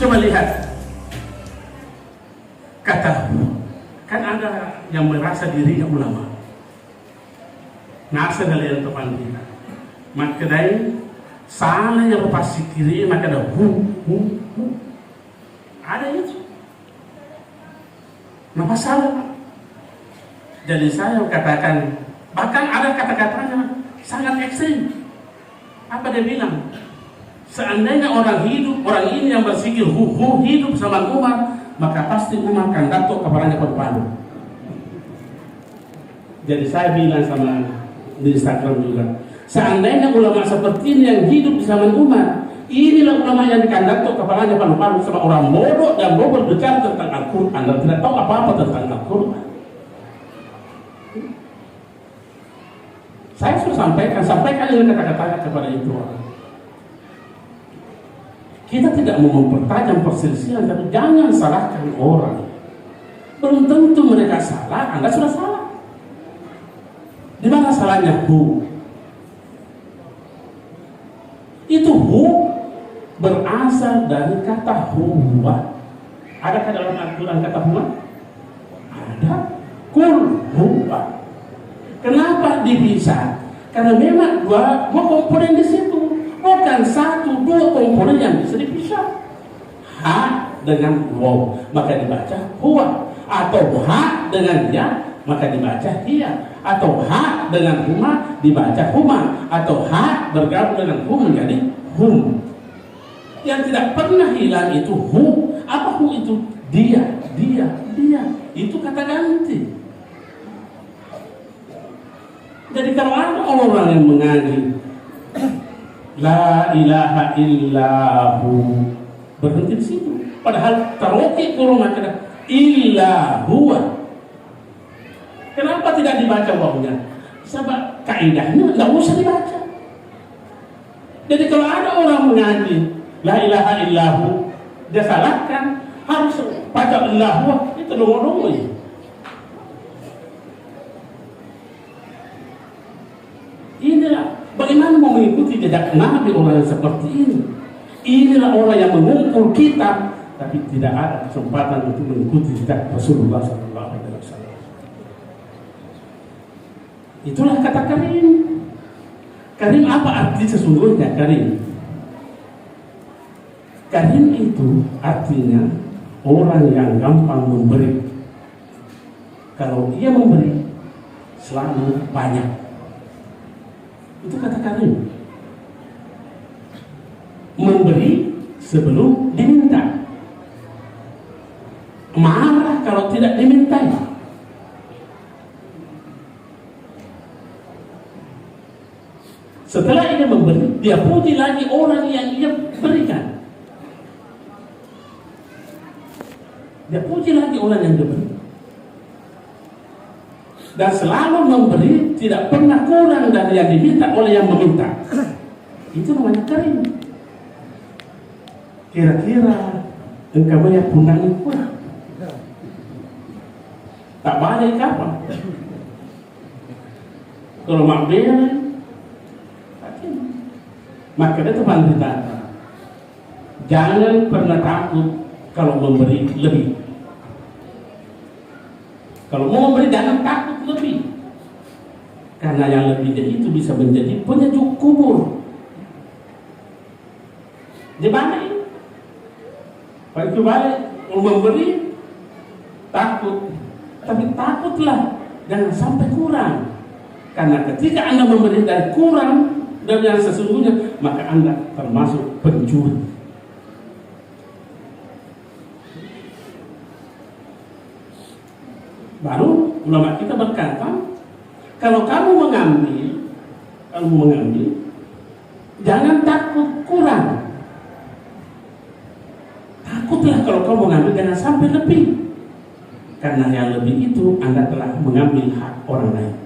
Coba lihat, kata kan ada yang merasa dirinya ulama, nasa dalam teman kita, maka dari salah yang pasti kiri maka ada ada itu, kenapa salah? Jadi saya katakan, bahkan ada kata-katanya sangat ekstrim. Apa dia bilang? Seandainya orang ini yang berpikir hidup sama Umar, maka pasti Umar akan datuk kepalanya pada. Jadi saya bilang sama di Instagram juga, seandainya ulama seperti ini yang hidup di zaman Umar, inilah ulama yang akan datuk kepalanya pada sama orang bodoh dan bodoh berbicara tentang Al-Quran dan tidak tahu apa-apa tentang Al-Quran. Saya sudah sampaikan dengan kata-kata kepada itu orang. Kita tidak mau mempertajam perselisihan, tapi jangan salahkan orang. Belum tentu mereka salah, Anda sudah salah. Di mana salahnya hu? Itu hu berasal dari kata huwa. Adakah dalam Al-Quran kata huwa? Ada. Kul huwa. Kenapa dipisah? Karena memang dua komponen di situ, bukan satu dua komponen yang bisa dipisah. Ha dengan waw maka dibaca huwa, atau ha dengan ya maka dibaca hiya, atau ha dengan huma dibaca huma, atau ha bergabung dengan hum menjadi hum. Yang tidak pernah hilang itu hu. Apa hu itu? Dia. Itu kata ganti. Jadi kalau ada orang yang mengaji la ilaha illahu, berhenti di situ. Padahal taroki kurung macam illa huwa. Kenapa tidak dibaca wawunya? Sebab kaidahnya nggak usah dibaca. Jadi kalau ada orang mengaji la ilaha illahu, dia salahkan, harus baca illahu, itu dong-dong ya. Inilah bagaimana mau mengikuti jejak Nabi orang yang seperti ini. Inilah orang yang mengumpul kitab, tapi tidak ada kesempatan untuk mengikuti jejak Rasulullah SAW. Itulah kata karim. Karim apa arti sesungguhnya karim? Karim itu artinya orang yang gampang memberi. Kalau ia memberi selalu banyak. Itu kata karim. Memberi sebelum diminta. Marah kalau tidak dimintai. Setelah ia memberi, dia puji lagi orang yang ia berikan. Dia puji lagi orang yang diberi. Dan selalu memberi, tidak pernah kurang dari yang diminta oleh yang meminta. Itu namanya karim. Kira-kira engkau banyak pundangi kurang, tak balik kapan? Kalau mak beli, maka itu kita jangan pernah takut kalau memberi lebih. Kalau mau memberi jangan takut lebih, karena yang lebihnya itu bisa menjadi penyejuk kubur. Di mana ini? Pak itu balik mau memberi takut, tapi takutlah jangan sampai kurang, karena ketika Anda memberi dari kurang dari yang sesungguhnya, maka Anda termasuk pencuri. Baru ulama kita berkata, kalau kamu mengambil, jangan takut kurang. Takutlah kalau kamu mengambil jangan sampai lebih, karena yang lebih itu Anda telah mengambil hak orang lain.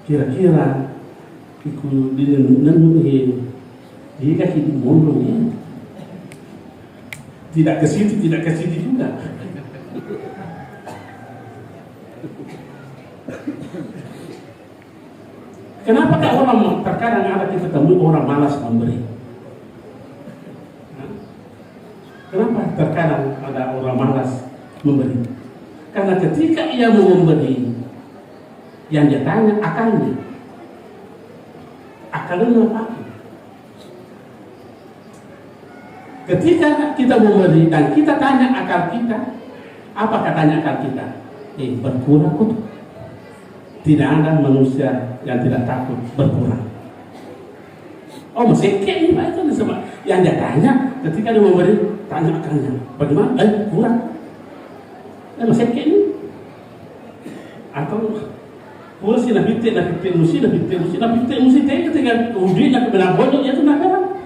Kira-kira ikut dinenungi jika kita mundur ya. Tidak ke situ juga. Kenapa orang terkadang ada kita temui orang malas memberi? Kenapa terkadang ada orang malas memberi? Karena ketika ia mau memberi, yang dia tanya akalnya apa? Ketika kita memberi dan kita tanya akal kita, apa katanya akal kita? Berkurang kok. Tidak ada manusia yang tidak takut berkurang. Oh, masih kayak ini itu disebut. Yang dia tanya ketika dia memberi, tanya akalnya. Bagaimana? Kurang. Masih kayak ini. Atau kurang sih nabi musi ketika uji nak benar bodoh itu nak apa?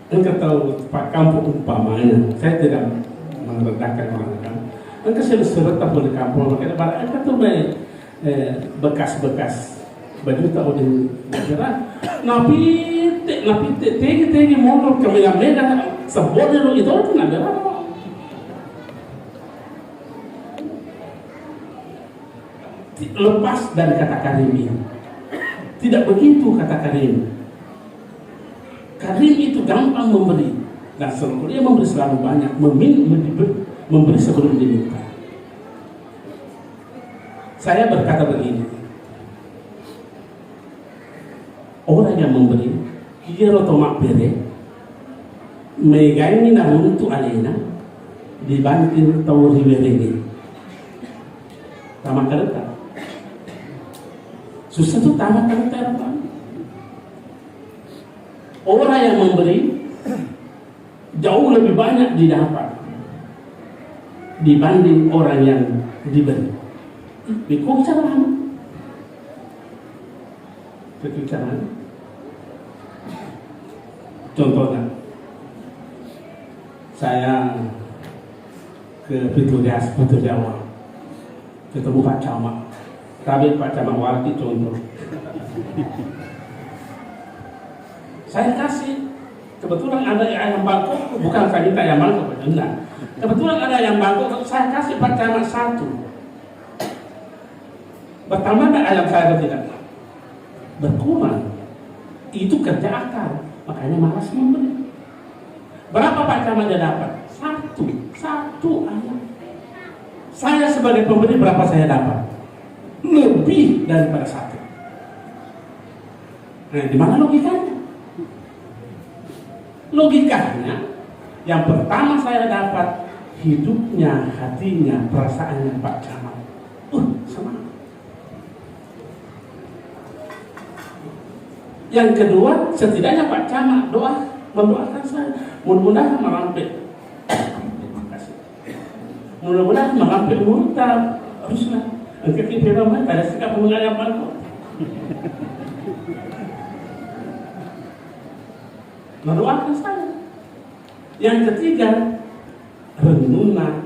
Engkau tahu Pak kampung umpamanya, saya tidak merendahkan orang kampung. Engkau sering tahu di kampung, makanya pada engkau tuh bekas-bekas baju tahu di negara. Napi tegi motor kami yang mereka sebodero itu nak berapa? Lepas dari kata karim ini. Tidak begitu kata karim. Karim itu gampang memberi dan selalu dia memberi selalu banyak, memberi sebelum diminta. Saya berkata begini, orang yang memberi dia rotomak bere megai na untuk alena dibanding tahu riwere tamak kereta susah tuh tamak kereta apa? Orang yang memberi jauh lebih banyak didapat dibanding orang yang diberi. Kok cara? Contohnya, saya ke Putu Jawa, ketemu Pak Camat. Tapi Pak Camat Warti contoh. Saya kasih, kebetulan ada ayam bangkok, bukan saya minta ayam bangkok, enggak. Kebetulan ada ayam bangkok, saya kasih Pak Camat 1. Bertambah enggak ayam saya atau tidak? Berkurang. Itu kerja akal, makanya malas memberi. Berapa Pak Camat dia dapat? 1 ayam. Saya sebagai pemberi berapa saya dapat? Lebih daripada 1. Nah, di mana logikanya? Logikanya, yang pertama saya dapat hidupnya, hatinya, perasaannya Pak Camat. Semangat. Yang kedua, setidaknya Pak Camat mendoakan saya. Mudah-mudahan merampik. Mudah-mudahan merampik murtad. Haruslah. Engkau kita memang pada sikap mengenai apa? Mendoakan saya. Yang ketiga, renuna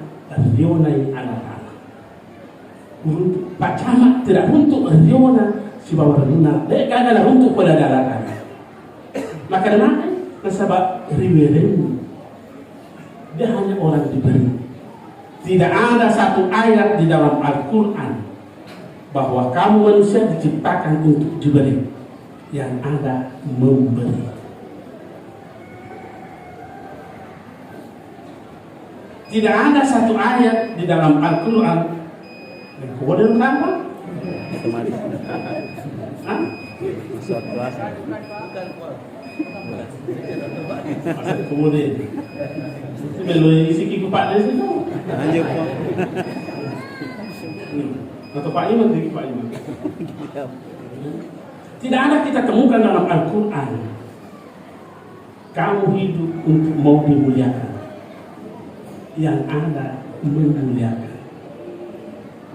rionai anak-anak. Pak Camat tidak untuk riona si bawa renuna. Dia adalah untuk pedagalakan. Maka kenapa? Sebab riweren dia hanya orang diberi. Tidak ada satu ayat di dalam Al-Quran bahwa kamu manusia diciptakan untuk diberi. Yang ada memberi. Tidak ada satu ayat di dalam Al-Quran. Kemudian kenapa? Kemudian itu belum isi kiku Pak Des itu. Lanjut Pak. Atau Pak Iman, Pak Iman. Tidak ada kita temukan dalam Al-Quran. Kamu hidup untuk mau dimuliakan. Yang ada memuliakan,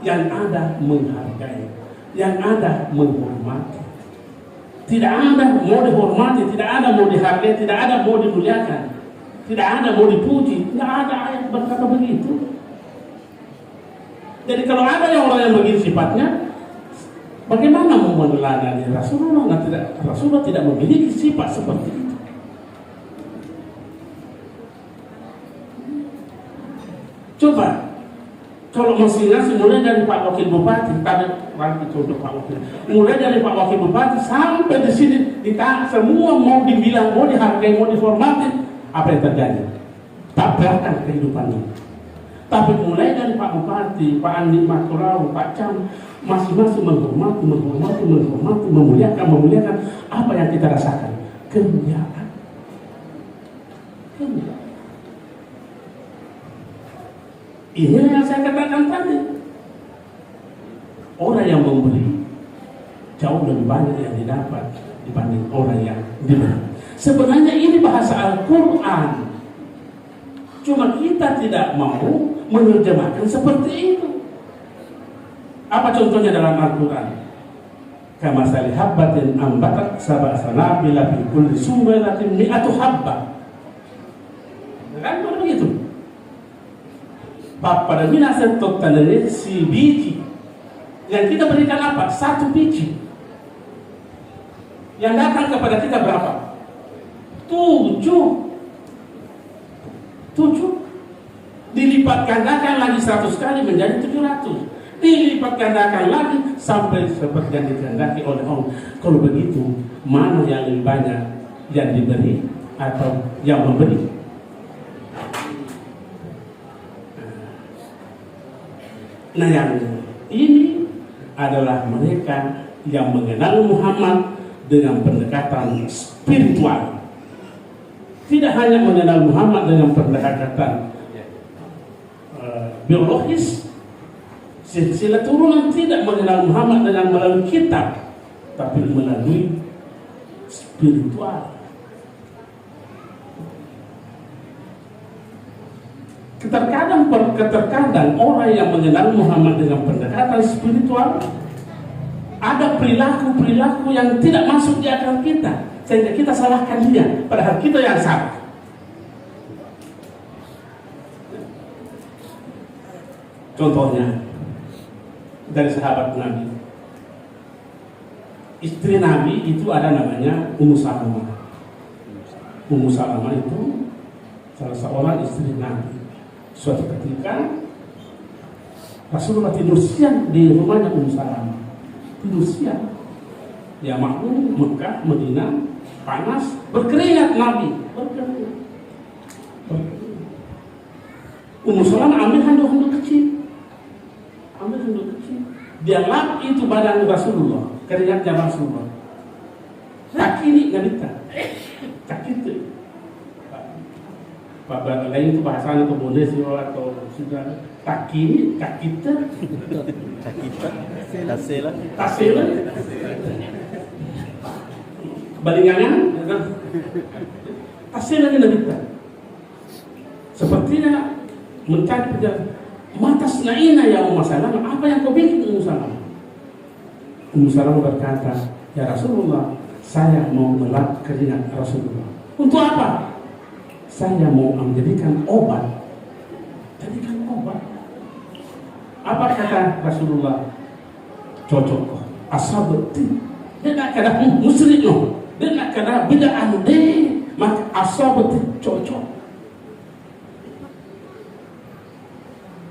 yang ada menghargai, yang ada menghormati. Tidak ada mau dihormati, tidak ada mau dihargai, tidak ada mau dimuliakan, tidak ada mau dipuji. Tidak ada ayat berkata begitu. Jadi kalau ada yang orang yang begitu sifatnya, bagaimana mau meneladani Rasulullah? Rasulullah tidak memiliki sifat seperti itu. Coba Kalau masing-masing mulai dari Pak Wakil Bupati, tadi contoh Pak Wakil, mulai dari Pak Wakil Bupati sampai di sini kita semua mau dibilang, mau dihargai, mau dihormati, apa yang terjadi? Tabrakan kehidupannya. Tapi mulai dari Pak Bupati, Pak Andi Maturau, Pak Cam, masing-masing menghormati, memuliakan, apa yang kita rasakan? Kemuliaan. Ini yang saya katakan tadi. Orang yang memberi jauh lebih banyak yang didapat dibanding orang yang diberi. Sebenarnya ini bahasa Al-Quran. Cuma kita tidak mau menerjemahkan seperti itu. Apa contohnya dalam Al-Quran? Kama sali habbatin ambatat sab'a sanabila fi kulli sumbulatin mi'atu habbah. Kan begitu. Pada minasa totalnya si biji yang kita berikan apa? Satu biji. Yang datang kepada kita berapa? 7. Dilipat gandakan lagi 100 kali menjadi 700. Dilipat gandakan lagi sampai seperti yang dikehendaki oleh Allah. Kalau begitu, mana yang lebih banyak, yang diberi atau yang memberi? Nah, yang ini adalah mereka yang mengenal Muhammad dengan pendekatan spiritual. Tidak hanya mengenal Muhammad dengan pendekatan biologis, silsilah turunan, tidak mengenal Muhammad dengan melalui kitab, tapi melalui spiritual. Terkadang orang yang mengenal Muhammad dengan pendekatan spiritual, ada perilaku-perilaku yang tidak masuk di akal kita, sehingga kita salahkan dia, padahal kita yang salah. Contohnya dari sahabat Nabi, istri Nabi itu ada namanya Ummu Salamah. Ummu Salamah itu salah seorang istri Nabi. Suatu ketika Rasulullah tidur siang di rumahnya Ummu Salamah. Tidur siang. Ya maklum Mekah, Madinah panas, berkeringat Nabi, berkeringat. Ummu Salamah ambil handuk kecil. Dia lap itu badan Rasulullah, keringatnya Rasulullah. Tak ini ngalita. Tak itu. Bapak lain itu bahasanya Indonesia atau sudah tak kini, tak kita. Tasela. Balingangan, tasela ni nalita. Sepertinya mencari penjelasan. Matas naina ya Ummu Salamah, apa yang kau bikin Ummu Salamah? Ummu Salamah berkata, ya Rasulullah, saya mau melap keringat Rasulullah. Untuk apa? Saya mau menjadikan obat. Jadikan obat. Apa kata Rasulullah? Cocok. Asabati. Dia nak kena musrik no. Dia nak kena bid'ah deh. Maka asabati cocok.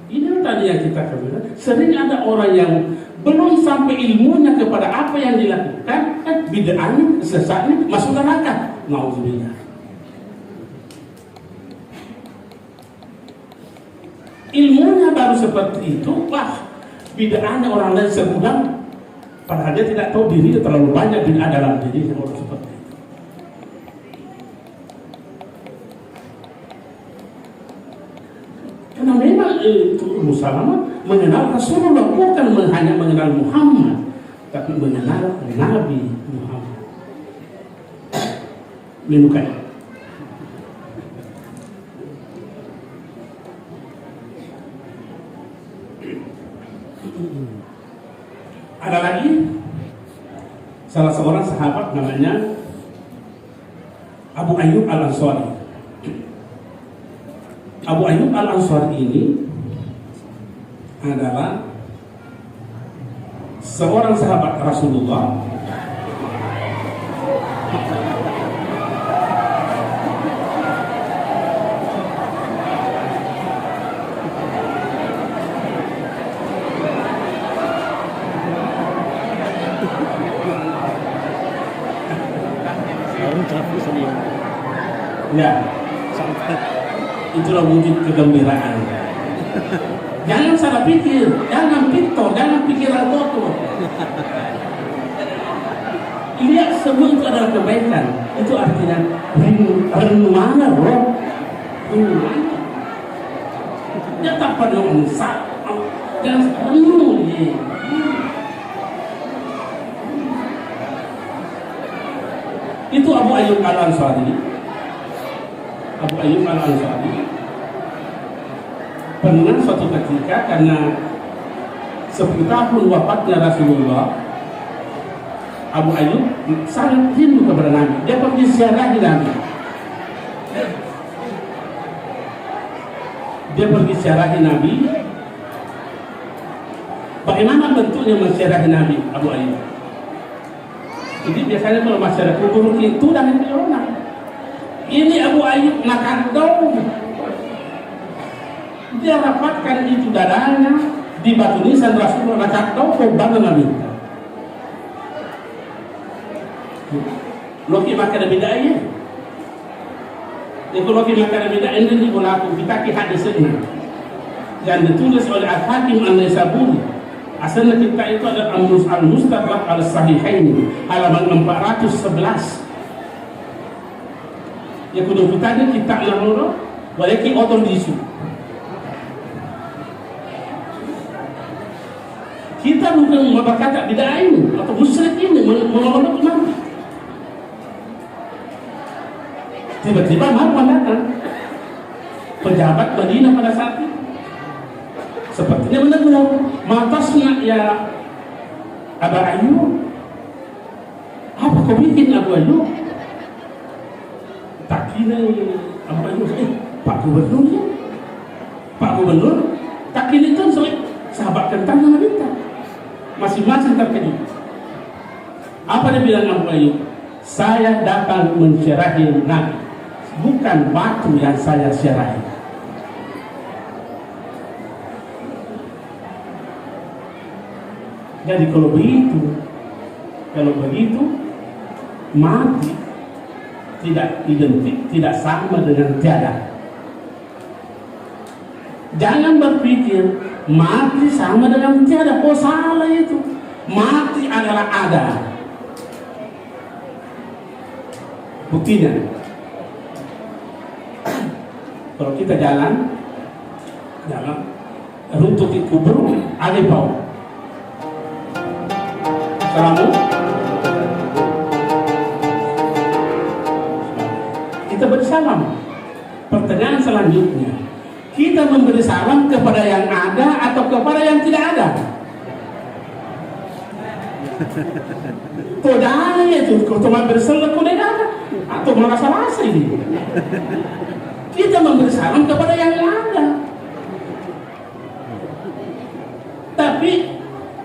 Ini tadi yang kita katakan. Sering ada orang yang belum sampai ilmunya kepada apa yang dilakukan, bid'ahnya, sesatnya, masuk neraka. Nauzubillah. Ilmunya baru seperti itu, wah, bid'ahnya orang lain sebulan, padahal dia tidak tahu diri, terlalu banyak bid'ah dalam dirinya orang seperti itu. Karena memang itu Ummu Salamah mengenal Rasulullah, bukan hanya mengenal Muhammad, tapi mengenal Nabi Muhammad. Menukai. Ada lagi salah seorang sahabat namanya Abu Ayyub Al-Ansari. Abu Ayyub Al-Ansari ini adalah seorang sahabat Rasulullah Ya, itulah wujud kegembiraan. Jangan salah pikir, jangan pikir, jangan pikiran kotor. Lihat semua itu adalah kebaikan. Itu artinya renungan roh. Dia tak pada menyesal. Jangan renung dia. Itu Abu Ayyub Al-Ansari. Abu Ayyub Al-Ansari pernah suatu ketika karena 10 tahun wafatnya Rasulullah, Abu Ayyub sangat rindu kepada Nabi. Dia pergi ziarahi Nabi. Dia pergi ziarahi Nabi. Bagaimana bentuknya menziarahi Nabi Abu Ayyub? Jadi biasanya kalau masyarakat kubur itu dan itu orang. Ini Abu Ayyub nakandau. Dia rapatkan itu dadanya di batu nisan Rasulullah nakandau korban Nabi. Loki makan bidaya. Itu loki makan bidaya ini digunakan kita hadis ini. Yang ditulis oleh Al-Hakim An-Naisaburi. Asalnya kita itu ada Al-Mustadrak Al-Sahihain halaman 411. Ya kudu kita ada kita namanya walaki oton disu. Kita bukan berkata bid'ah ini atau musyrik ini menolak Nabi. Tiba-tiba Marwan datang, pejabat Madinah pada saat itu. Sepertinya menegur, matasnya ya Abu Ayyub. Apa kau bikin Abu Ayyub? Tak kira Abu Ayyub, Pak Gubernur ya? Pak Gubernur, tak kira itu sahabat kentang sama kita. Masing-masing terkejut. Apa dia bilang Abu Ayyub? Saya datang mencerahi Nabi, bukan batu yang saya cerahi. Jadi kalau begitu mati tidak identik, tidak sama dengan tiada. Jangan berpikir mati sama dengan tiada. Oh salah itu. Mati adalah ada. Buktinya, kalau kita jalan runtuh di kubur, ada bau. Salamu. Kita beri salam. Pertanyaan selanjutnya, kita memberi salam kepada yang ada atau kepada yang tidak ada? Tidak ada itu. Kalau cuma bersalam tidak ada atau merasa-rasa ini. Kita memberi salam kepada yang ada. Tapi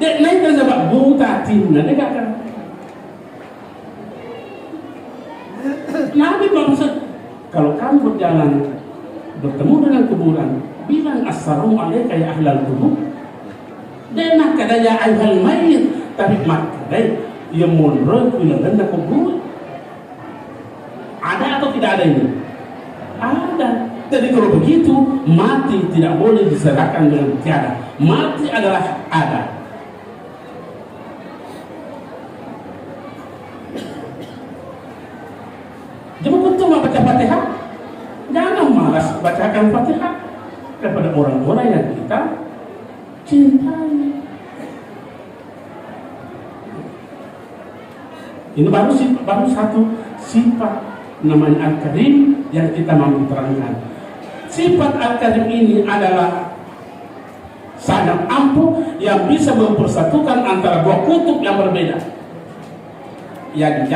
dia naik kan sebab buta timna dia kata. Nabi maksud kalau kamu berjalan bertemu dengan kuburan, bilang assalamualaikum ya ahlal kubur. Dan nak kada ya ahlal mayit, tapi mak kada ya munro kuilan kubur. Ada atau tidak ada ini? Ada. Jadi kalau begitu mati tidak boleh diserahkan dengan tiada. Mati adalah ada. Jangan betul baca Fatihah. Jangan malas bacakan Fatihah kepada orang-orang yang kita cintai. Ini baru satu sifat namanya Al-Karim yang kita mampu terangkan. Sifat Al-Karim ini adalah sangat ampuh yang bisa mempersatukan antara dua kutub yang berbeda. Yang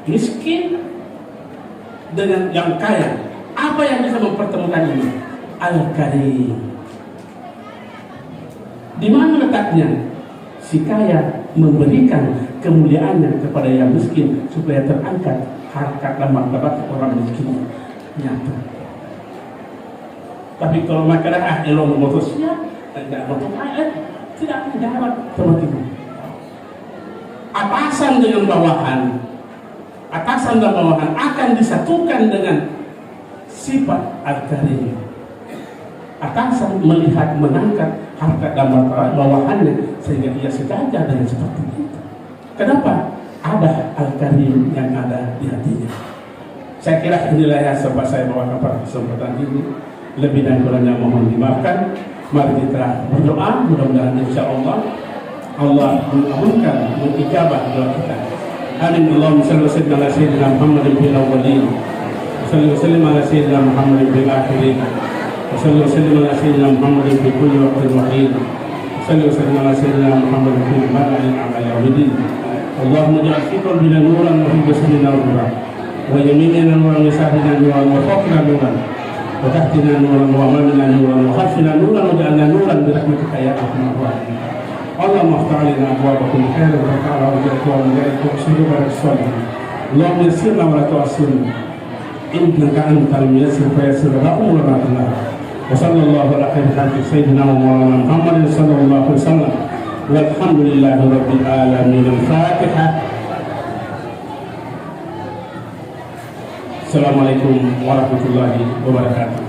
miskin dengan yang kaya. Apa yang bisa mempertemukan ini? Al-Karim. Di mana letaknya? Si kaya memberikan kemuliaannya kepada yang miskin supaya terangkat harkat dan martabat orang miskin. Nyata. Tapi kalau makalah elok motornya tidak motor tidak dapat seperti itu. Atasan dengan bawahan atasan dan bawahan akan disatukan dengan sifat al-karim. Atasan melihat mengangkat harkat dan bawahannya sehingga ia sejajar dengan seperti itu. Kenapa? Ada al-karim yang ada di hatinya. Saya kira inilah yang sempat saya bawakan pada kesempatan ini. Lebih dan kurangnya mohon dimaafkan. Mari kita berdoa, mudah-mudahan insya-Allah Allah mengabulkan, mengijabah doa kita. Amin. Allahumma shalli wa sallim ala sayyidina Muhammadin fil awwalin. Shalli wa sallim ala sayyidina Muhammadin fil akhirin. Shalli wa sallim ala sayyidina Muhammadin fi kulli waqtin wa hin. Shalli wa sallim ala sayyidina Muhammadin fil mala'il a'la yawmiddin. Allahumma ij'al fi qalbina nuran wa fi jasdina nuran. Wa yaminina nuran wa sahilina nuran wa fawqina nuran. Wa tahtina nuran wa amamina nuran wa khalfina nuran wa ja'alna nuran bi rahmatika ya arhamar rahimin. اللهم افتح علينا ابواب كل خير وتعالى وجهك وملائكته وسلم على الصالحين. اللهم يسرنا ولا تعسرنا انك انت الميسر فيسر لنا امورنا كلها. وصلى الله على خير خلق سيدنا ومولانا محمد صلى الله عليه وسلم والحمد لله رب العالمين. الفاتحه. السلام عليكم ورحمه الله وبركاته.